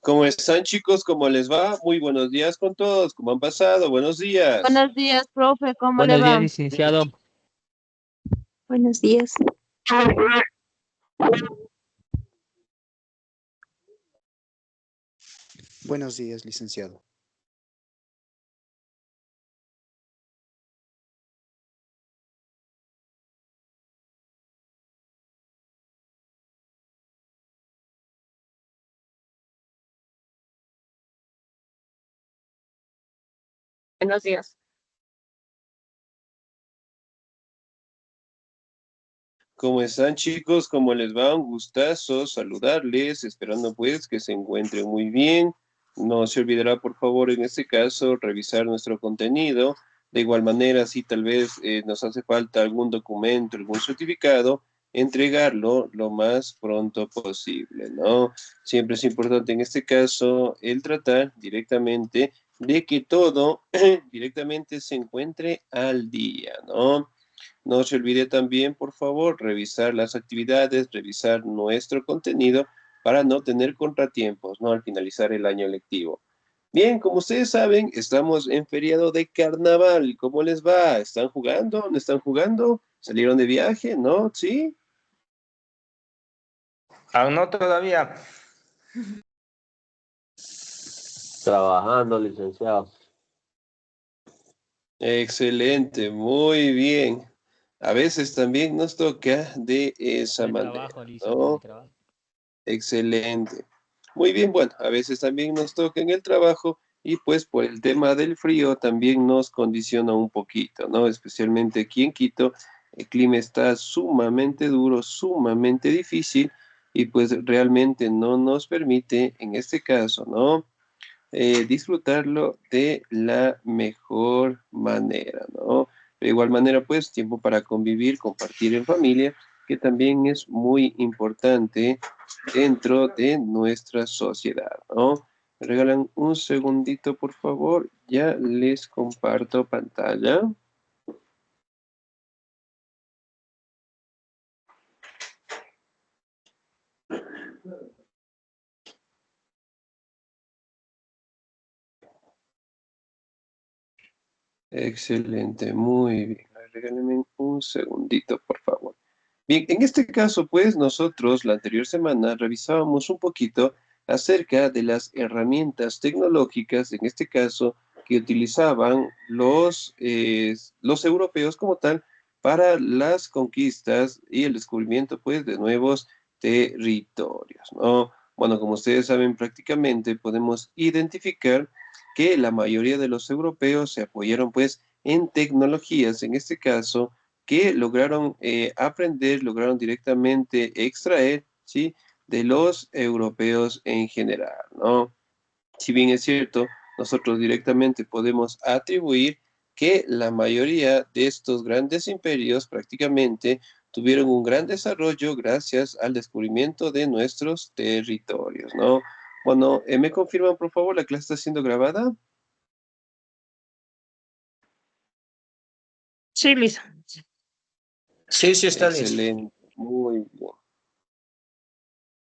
¿Cómo están, chicos? ¿Cómo les va? Muy buenos días con todos. ¿Cómo han pasado? Buenos días. Buenos días, profe, ¿cómo le Buenos días, va? licenciado. Buenos días. Buenos días, licenciado. Buenos días. ¿Cómo están, chicos? ¿Cómo les va? Un gustazo saludarles, esperando pues que se encuentren muy bien. No se olvidará, por favor, en este caso, revisar nuestro contenido. De igual manera, si tal vez nos hace falta algún documento, algún certificado, entregarlo lo más pronto posible, ¿no? Siempre es importante en este caso el tratar directamente de que todo directamente se encuentre al día, ¿no? No se olvide también, por favor, revisar las actividades, revisar nuestro contenido para no tener contratiempos, ¿no? Al finalizar el año lectivo. Bien, como ustedes saben, estamos en feriado de carnaval. ¿Cómo les va? ¿Están jugando? ¿No están jugando? ¿Salieron de viaje? ¿No? ¿Sí? Aún no todavía. Trabajando, licenciado. Excelente, muy bien. A veces también nos toca de esa El manera, trabajo, licenciado, en el ¿no? trabajo. Excelente. Muy bien, bueno, a veces también nos toca en el trabajo y pues por el tema del frío también nos condiciona un poquito, ¿no? Especialmente aquí en Quito, el clima está sumamente duro, sumamente difícil y pues realmente no nos permite, en este caso, ¿no? Disfrutarlo de la mejor manera, ¿no? De igual manera, pues, tiempo para convivir, compartir en familia, que también es muy importante dentro de nuestra sociedad, ¿no? Me regalan un segundito, por favor, ya les comparto pantalla. Excelente, muy bien. Regálenme un segundito, por favor. Bien, en este caso, pues nosotros la anterior semana revisábamos un poquito acerca de las herramientas tecnológicas, en este caso, que utilizaban los europeos como tal para las conquistas y el descubrimiento, pues, de nuevos territorios, ¿no? Bueno, como ustedes saben, prácticamente podemos identificar que la mayoría de los europeos se apoyaron, pues, en tecnologías, en este caso, que lograron aprender, lograron directamente extraer, ¿sí? De los europeos en general, ¿no? Si bien es cierto, nosotros directamente podemos atribuir que la mayoría de estos grandes imperios prácticamente tuvieron un gran desarrollo gracias al descubrimiento de nuestros territorios, ¿no? Bueno, ¿me confirman, por favor, la clase está siendo grabada? Sí, Lisa. Sí, sí, está listo. Excelente, muy bien.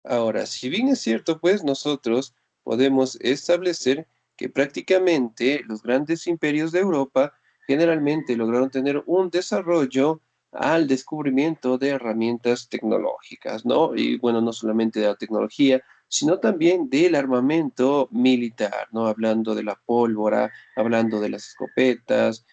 Ahora, si bien es cierto, pues nosotros podemos establecer que prácticamente los grandes imperios de Europa generalmente lograron tener un desarrollo al descubrimiento de herramientas tecnológicas, ¿no? Y bueno, no solamente de la tecnología, sino también del armamento militar, ¿no? Hablando de la pólvora, hablando de las escopetas,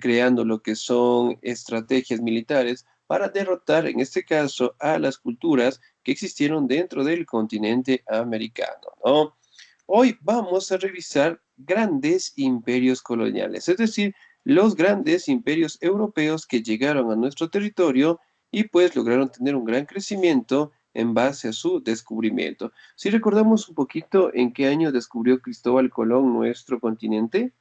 creando lo que son estrategias militares para derrotar, en este caso, a las culturas que existieron dentro del continente americano, ¿no? Hoy vamos a revisar grandes imperios coloniales, es decir, los grandes imperios europeos que llegaron a nuestro territorio y pues lograron tener un gran crecimiento en base a su descubrimiento. Si recordamos un poquito en qué año descubrió Cristóbal Colón nuestro continente.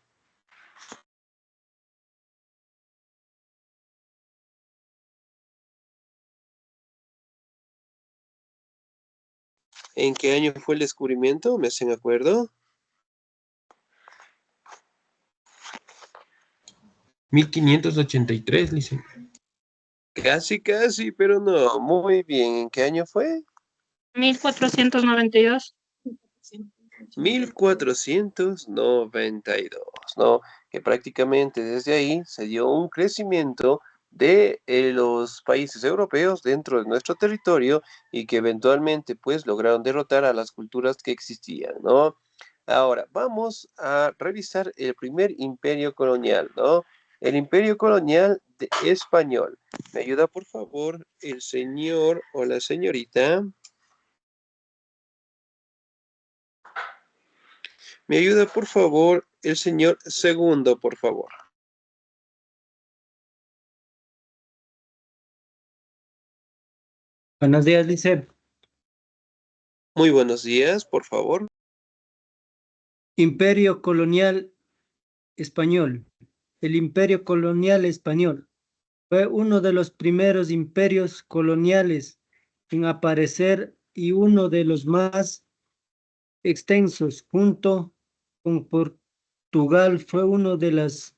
¿En qué año fue el descubrimiento? ¿Me hacen acuerdo? 1583, licenciado. Casi, casi, pero no. Muy bien. ¿En qué año fue? 1492. 1492, ¿no? Que prácticamente desde ahí se dio un crecimiento de los países europeos dentro de nuestro territorio y que eventualmente pues lograron derrotar a las culturas que existían, ¿no? Ahora, vamos a revisar el primer imperio colonial, ¿no? El imperio colonial español. ¿Me ayuda, por favor, el señor o la señorita? ¿Me ayuda, por favor, el señor segundo, por favor? Buenos días, Lice. Muy buenos días, por favor. Imperio colonial español. El imperio colonial español fue uno de los primeros imperios coloniales en aparecer y uno de los más extensos. Junto con Portugal fue una de las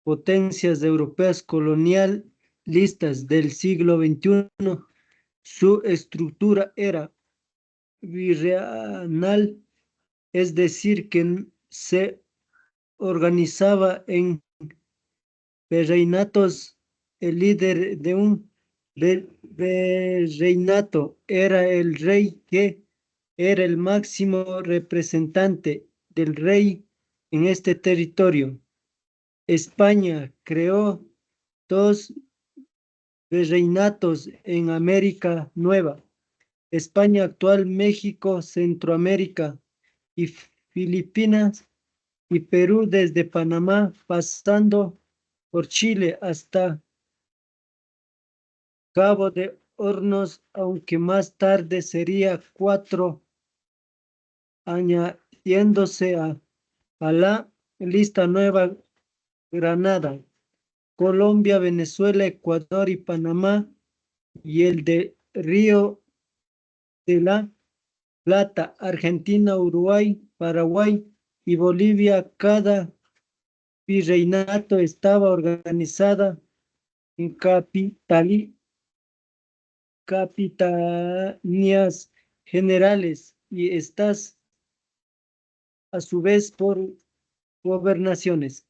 potencias europeas colonialistas del siglo XXI. Su estructura era virreinal, es decir, que se organizaba en virreinatos. El líder de un virreinato era el rey, que era el máximo representante del rey en este territorio. España creó dos virreinatos en América Nueva: España actual, México, Centroamérica y Filipinas, y Perú desde Panamá, pasando por Chile hasta Cabo de Hornos, aunque más tarde sería cuatro, añadiéndose a la lista Nueva Granada, Colombia, Venezuela, Ecuador y Panamá, y el de Río de la Plata, Argentina, Uruguay, Paraguay y Bolivia. Cada virreinato estaba organizada en capitanías generales y estas a su vez por gobernaciones.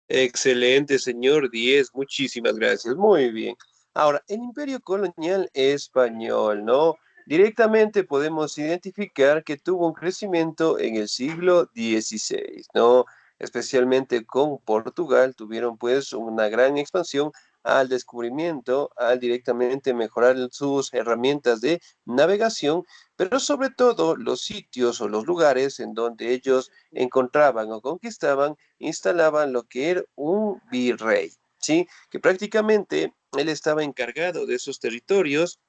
Excelente, señor 10. Muchísimas gracias. Muy bien. Ahora, el imperio colonial español, ¿no? Directamente podemos identificar que tuvo un crecimiento en el siglo XVI, ¿no? Especialmente con Portugal, tuvieron pues una gran expansión al descubrimiento, al directamente mejorar sus herramientas de navegación, pero sobre todo los sitios o los lugares en donde ellos encontraban o conquistaban, instalaban lo que era un virrey, ¿sí? Que prácticamente él estaba encargado de esos territorios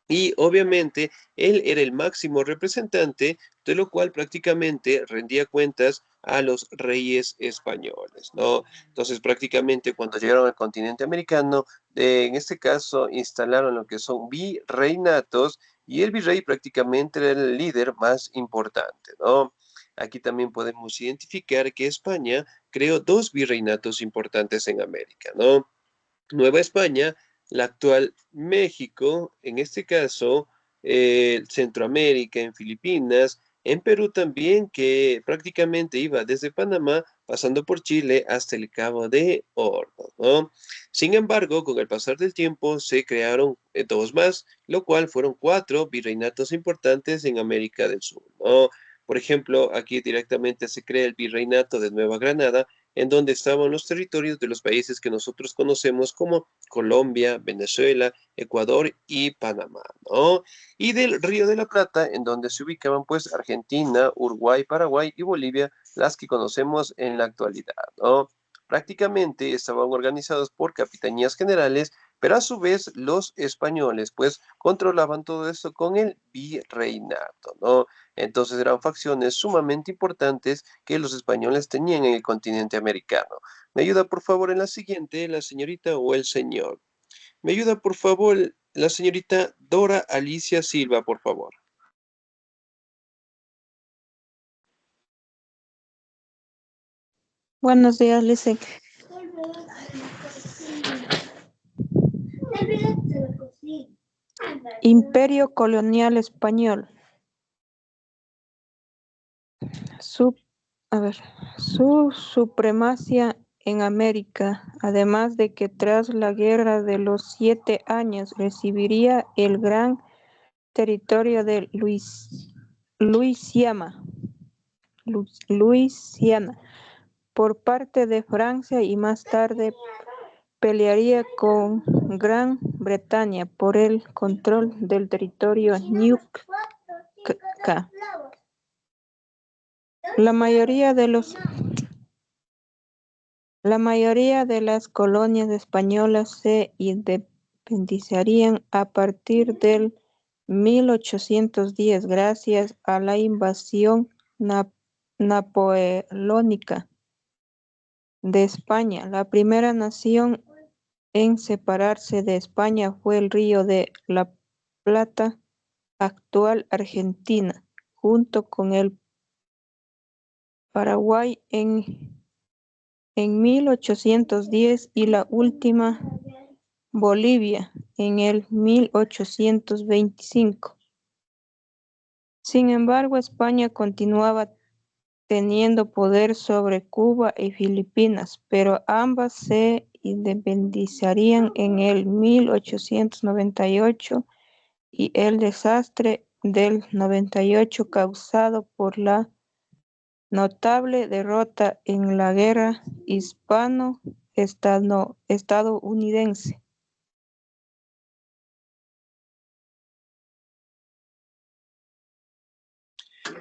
y obviamente él era el máximo representante, de lo cual prácticamente rendía cuentas a los reyes españoles, ¿no? Entonces prácticamente cuando llegaron al continente americano, en este caso instalaron lo que son virreinatos y el virrey prácticamente era el líder más importante, ¿no? Aquí también podemos identificar que España creó dos virreinatos importantes en América, ¿no? Nueva España, la actual México, en este caso, Centroamérica, en Filipinas, en Perú también, que prácticamente iba desde Panamá, pasando por Chile hasta el Cabo de Hornos, ¿no? Sin embargo, con el pasar del tiempo se crearon dos más, lo cual fueron cuatro virreinatos importantes en América del Sur, ¿no? Por ejemplo, aquí directamente se crea el virreinato de Nueva Granada, en donde estaban los territorios de los países que nosotros conocemos como Colombia, Venezuela, Ecuador y Panamá, ¿no? Y del Río de la Plata, en donde se ubicaban pues Argentina, Uruguay, Paraguay y Bolivia, las que conocemos en la actualidad, ¿no? Prácticamente estaban organizados por capitanías generales, pero a su vez los españoles pues controlaban todo esto con el virreinato, ¿no? Entonces eran facciones sumamente importantes que los españoles tenían en el continente americano. ¿Me ayuda por favor en la siguiente, la señorita o el señor? ¿Me ayuda por favor la señorita Dora Alicia Silva, por favor? Buenos días, Lice. Imperio colonial español. su, su supremacía en América, además de que tras la Guerra de los 7 Años recibiría el gran territorio de Luisiana, Luisiana por parte de Francia y más tarde pelearía con Gran Bretaña por el control del territorio Nutka. La mayoría de las colonias españolas se independizarían a partir del 1810 gracias a la invasión napoleónica de España. La primera nación en separarse de España fue el Río de la Plata, actual Argentina, junto con el Paraguay en 1810 y la última Bolivia en el 1825. Sin embargo, España continuaba teniendo poder sobre Cuba y Filipinas, pero ambas se independizarían en el 1898 y el desastre del 98 causado por la notable derrota en la guerra hispano-estadounidense.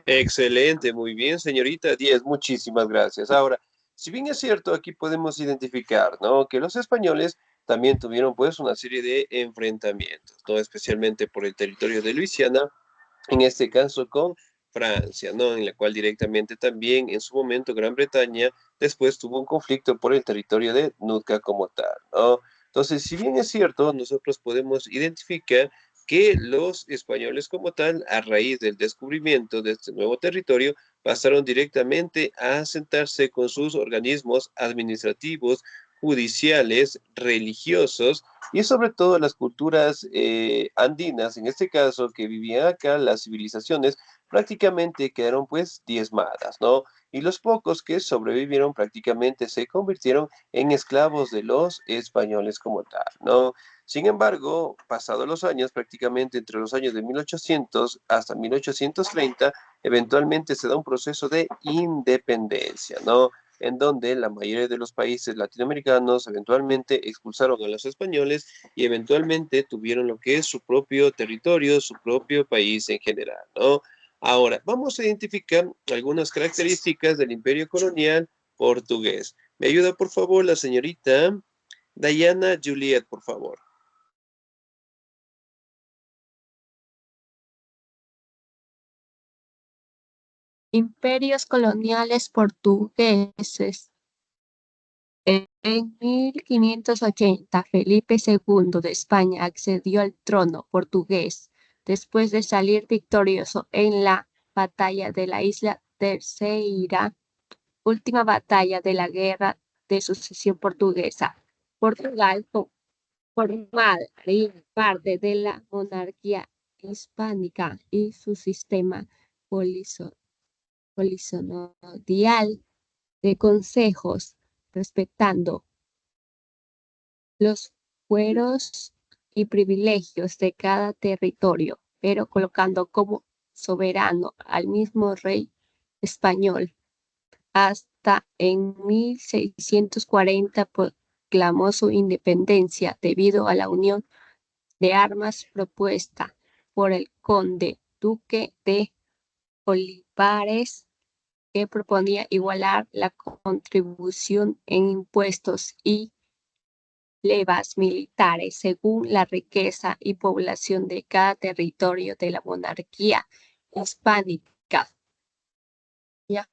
Excelente, muy bien, señorita Díez, muchísimas gracias. Ahora, si bien es cierto, aquí podemos identificar, ¿no? Que los españoles también tuvieron pues una serie de enfrentamientos, ¿no? Especialmente por el territorio de Luisiana, en este caso con Francia, ¿no? En la cual directamente también en su momento Gran Bretaña después tuvo un conflicto por el territorio de Nootka como tal, ¿no? Entonces, si bien es cierto, nosotros podemos identificar que los españoles como tal, a raíz del descubrimiento de este nuevo territorio, pasaron directamente a asentarse con sus organismos administrativos, judiciales, religiosos, y sobre todo las culturas andinas, en este caso, que vivían acá, las civilizaciones prácticamente quedaron pues diezmadas, ¿no? Y los pocos que sobrevivieron prácticamente se convirtieron en esclavos de los españoles como tal, ¿no? Sin embargo, pasados los años, prácticamente entre los años de 1800 hasta 1830, eventualmente se da un proceso de independencia, ¿no? En donde la mayoría de los países latinoamericanos eventualmente expulsaron a los españoles y eventualmente tuvieron lo que es su propio territorio, su propio país en general, ¿no? Ahora, vamos a identificar algunas características del imperio colonial portugués. ¿Me ayuda, por favor, la señorita Diana Juliet, por favor? Imperios coloniales portugueses. En 1580, Felipe II de España accedió al trono portugués después de salir victorioso en la batalla de la Isla Terceira, última batalla de la Guerra de Sucesión Portuguesa. Portugal formaría parte de la monarquía hispánica y su sistema polisonodial de consejos, respetando los fueros y privilegios de cada territorio, pero colocando como soberano al mismo rey español. Hasta en 1640 proclamó su independencia debido a la unión de armas propuesta por el conde duque de Olivares, que proponía igualar la contribución en impuestos y levas militares según la riqueza y población de cada territorio de la monarquía hispánica. ¿Ya?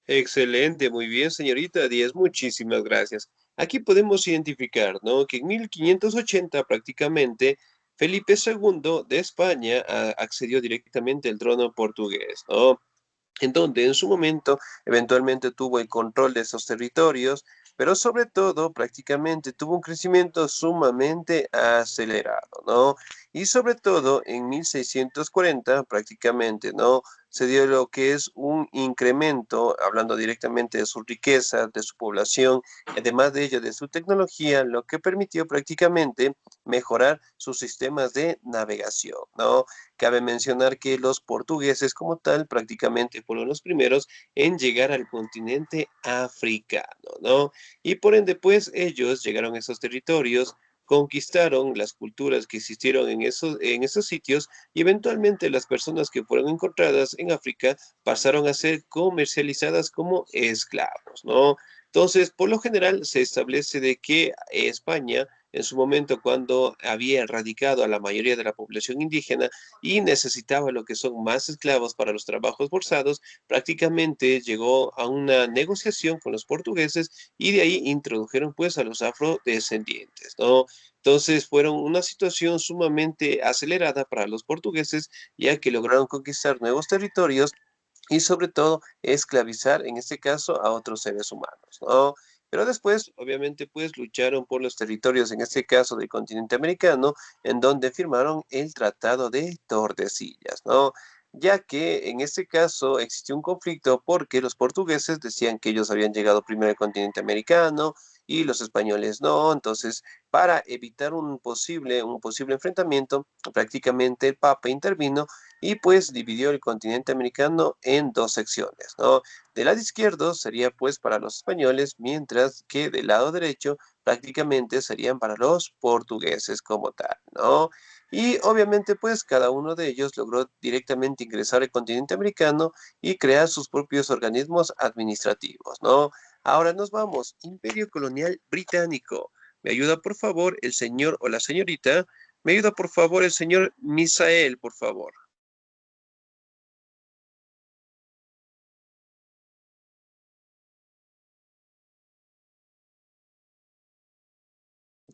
Excelente, muy bien, señorita Díaz, muchísimas gracias. Aquí podemos identificar, ¿no? Que en 1580 prácticamente Felipe II de España accedió directamente al trono portugués, ¿no? En donde en su momento eventualmente tuvo el control de esos territorios, pero sobre todo prácticamente tuvo un crecimiento sumamente acelerado, ¿no? Y sobre todo en 1640 prácticamente, ¿no? Se dio lo que es un incremento, hablando directamente de su riqueza, de su población, además de ello de su tecnología, lo que permitió prácticamente mejorar sus sistemas de navegación, ¿no? Cabe mencionar que los portugueses como tal prácticamente fueron los primeros en llegar al continente africano, ¿no? Y por ende, pues ellos llegaron a esos territorios, conquistaron las culturas que existieron en esos sitios y eventualmente las personas que fueron encontradas en África pasaron a ser comercializadas como esclavos, ¿no? Entonces, por lo general, se establece de que España, en su momento, cuando había erradicado a la mayoría de la población indígena y necesitaba lo que son más esclavos para los trabajos forzados, prácticamente llegó a una negociación con los portugueses y de ahí introdujeron pues a los afrodescendientes, ¿no? Entonces fueron una situación sumamente acelerada para los portugueses, ya que lograron conquistar nuevos territorios y sobre todo esclavizar en este caso a otros seres humanos, ¿no? Pero después, obviamente, pues lucharon por los territorios, en este caso del continente americano, en donde firmaron el Tratado de Tordesillas, ¿no? Ya que en este caso existió un conflicto porque los portugueses decían que ellos habían llegado primero al continente americano y los españoles no. Entonces, para evitar un posible enfrentamiento, prácticamente el Papa intervino y pues dividió el continente americano en dos secciones, ¿no? Del lado izquierdo sería pues para los españoles, mientras que del lado derecho prácticamente serían para los portugueses como tal, ¿no? Y obviamente pues cada uno de ellos logró directamente ingresar al continente americano y crear sus propios organismos administrativos, ¿no? Ahora nos vamos, Imperio Colonial Británico. ¿Me ayuda por favor el señor o la señorita? ¿Me ayuda por favor el señor Misael, por favor?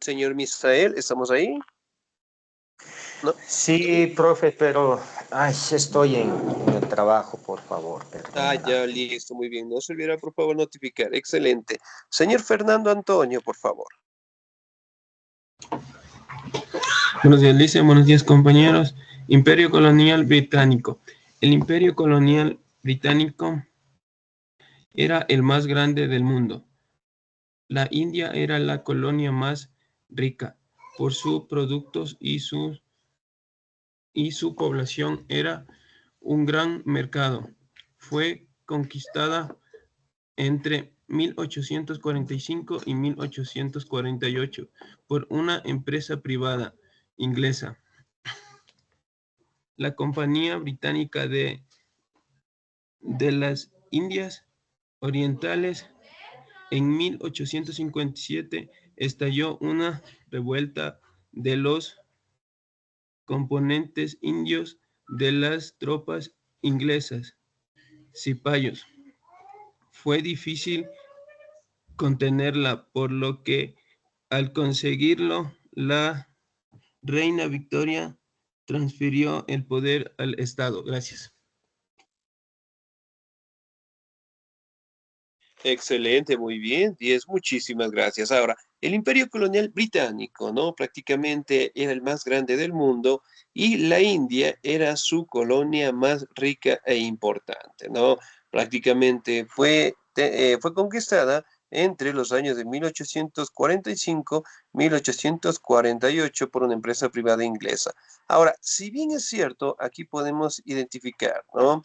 Señor Misael, ¿estamos ahí? ¿No? Sí, profe, pero ay, estoy en el trabajo, por favor, Ah, perdona. ya, listo, muy bien. No se olvide, por favor, notificar. Excelente. Señor Fernando Antonio, por favor. Buenos días, Lice. Buenos días, compañeros. Imperio Colonial Británico. El Imperio Colonial Británico era el más grande del mundo. La India era la colonia más rica por sus productos y su población era un gran mercado. Fue conquistada entre 1845 y 1848 por una empresa privada inglesa, la Compañía Británica de las Indias Orientales. En 1857 estalló una revuelta de los componentes indios de las tropas inglesas, cipayos. Fue difícil contenerla, por lo que al conseguirlo, la reina Victoria transfirió el poder al Estado. Gracias. Excelente, muy bien. 10, muchísimas gracias. Ahora, el Imperio Colonial Británico, ¿no? Prácticamente era el más grande del mundo y la India era su colonia más rica e importante, ¿no? Prácticamente fue conquistada entre los años de 1845 1848 por una empresa privada inglesa. Ahora, si bien es cierto, aquí podemos identificar, ¿no?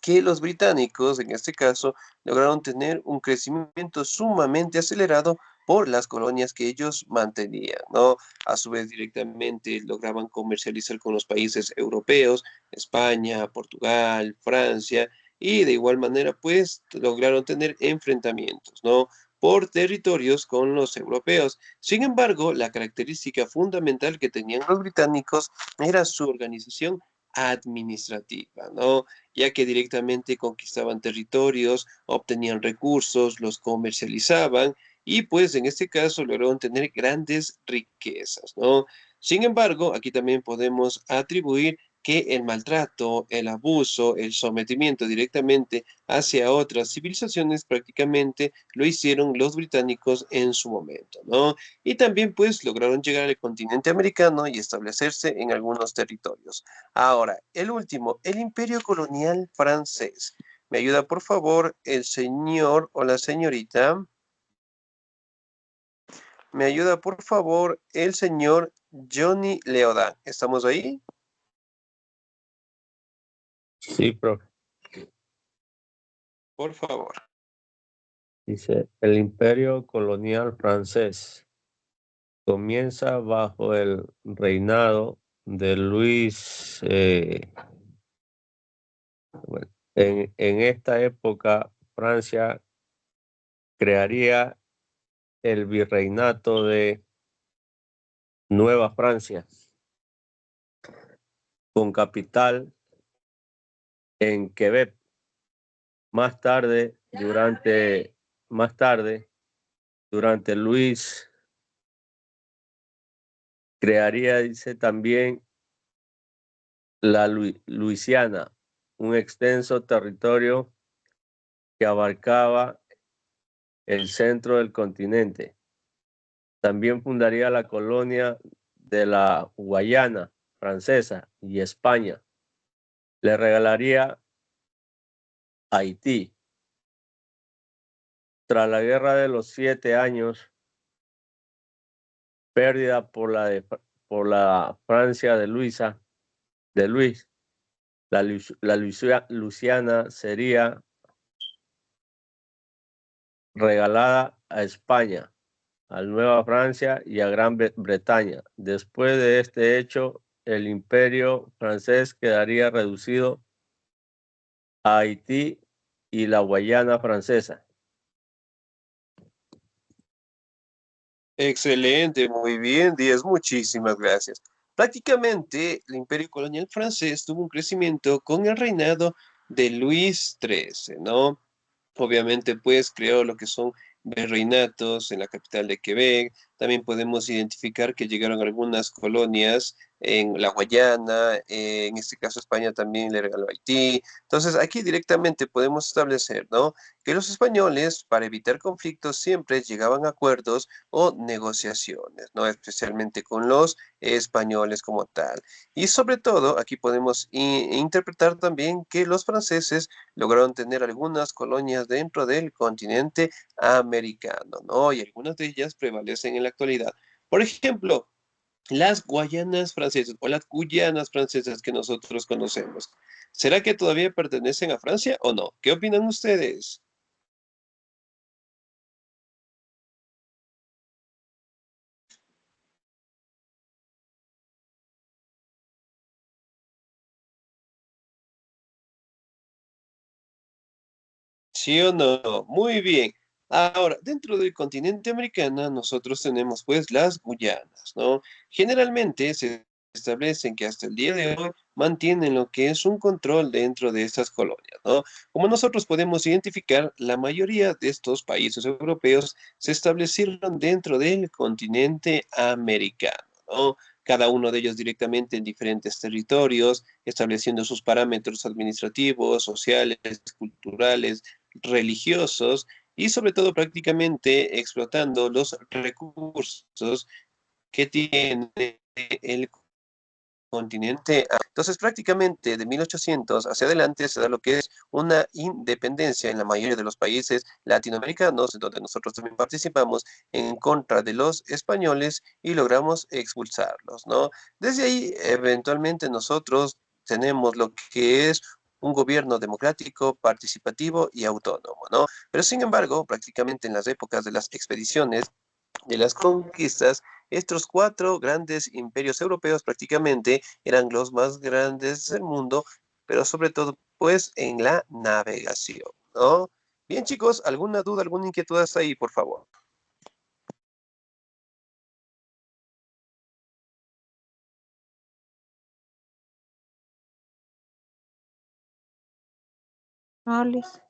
Que los británicos, en este caso, lograron tener un crecimiento sumamente acelerado por las colonias que ellos mantenían, ¿no? A su vez, directamente lograban comercializar con los países europeos, España, Portugal, Francia, y de igual manera, pues, lograron tener enfrentamientos, ¿no? Por territorios con los europeos. Sin embargo, la característica fundamental que tenían los británicos era su organización administrativa, ¿no? Ya que directamente conquistaban territorios, obtenían recursos, los comercializaban y pues en este caso lograron tener grandes riquezas, ¿no? Sin embargo, aquí también podemos atribuir que el maltrato, el abuso, el sometimiento directamente hacia otras civilizaciones prácticamente lo hicieron los británicos en su momento, ¿no? Y también pues lograron llegar al continente americano y establecerse en algunos territorios. Ahora, el último, el imperio colonial francés. ¿Me ayuda por favor el señor o la señorita? ¿Me ayuda por favor el señor Johnny Leodán? ¿Estamos ahí? Sí, profe. Por favor. Dice, el imperio colonial francés comienza bajo el reinado de Luis. Bueno, en esta época, Francia crearía el virreinato de Nueva Francia, con capital en Quebec. Más tarde, durante Luis, crearía, dice también, la Luisiana, un extenso territorio que abarcaba el centro del continente. También fundaría la colonia de la Guayana francesa y España. Le regalaría Haití. Tras la Guerra de los 7 años, pérdida por la Francia de Luis, la Luisiana sería regalada a España, a Nueva Francia y a Gran Bretaña. Después de este hecho, el imperio francés quedaría reducido a Haití y la Guayana francesa. Excelente, muy bien, Díaz, muchísimas gracias. Prácticamente el imperio colonial francés tuvo un crecimiento con el reinado de Luis XIII, ¿no? Obviamente, pues creó lo que son virreinatos en la capital de Quebec. También podemos identificar que llegaron algunas colonias en la Guayana, en este caso España también le regaló a Haití. Entonces, aquí directamente podemos establecer, ¿no? Que los españoles, para evitar conflictos, siempre llegaban a acuerdos o negociaciones, ¿no? Especialmente con los españoles como tal. Y sobre todo, aquí podemos interpretar también que los franceses lograron tener algunas colonias dentro del continente americano, ¿no? Y algunas de ellas prevalecen en la actualidad. Por ejemplo, las Guayanas francesas o las Guyanas francesas que nosotros conocemos. ¿Será que todavía pertenecen a Francia o no? ¿Qué opinan ustedes? ¿Sí o no? Muy bien. Ahora, dentro del continente americano, nosotros tenemos pues las Guyanas, ¿no? Generalmente se establecen que hasta el día de hoy mantienen lo que es un control dentro de estas colonias, ¿no? Como nosotros podemos identificar, la mayoría de estos países europeos se establecieron dentro del continente americano, ¿no? Cada uno de ellos directamente en diferentes territorios, estableciendo sus parámetros administrativos, sociales, culturales, religiosos y sobre todo prácticamente explotando los recursos que tiene el continente. Entonces prácticamente de 1800 hacia adelante se da lo que es una independencia en la mayoría de los países latinoamericanos, en donde nosotros también participamos en contra de los españoles y logramos expulsarlos, ¿no? Desde ahí, eventualmente nosotros tenemos lo que es un gobierno democrático, participativo y autónomo, ¿no? Pero sin embargo, prácticamente en las épocas de las expediciones, de las conquistas, estos cuatro grandes imperios europeos prácticamente eran los más grandes del mundo, pero sobre todo pues en la navegación, ¿no? Bien chicos, ¿alguna duda, alguna inquietud hasta ahí, por favor? Alice.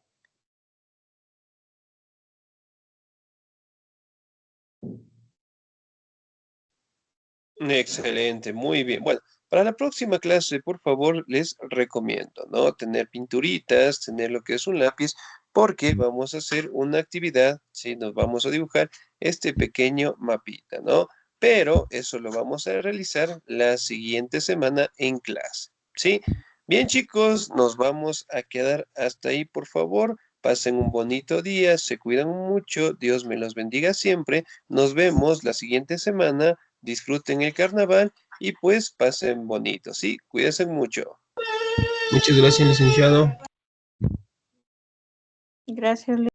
Excelente, muy bien. Bueno, Para la próxima clase, por favor, les recomiendo, ¿no? Tener pinturitas, tener lo que es un lápiz, porque vamos a hacer una actividad, ¿sí? Nos vamos a dibujar este pequeño mapita, ¿no? Pero eso lo vamos a realizar la siguiente semana en clase, ¿sí? Bien, chicos, nos vamos a quedar hasta ahí, por favor. Pasen un bonito día, se cuidan mucho, Dios me los bendiga siempre. Nos vemos la siguiente semana, disfruten el carnaval y pues pasen bonito, ¿sí? Cuídense mucho. Muchas gracias, licenciado. Gracias,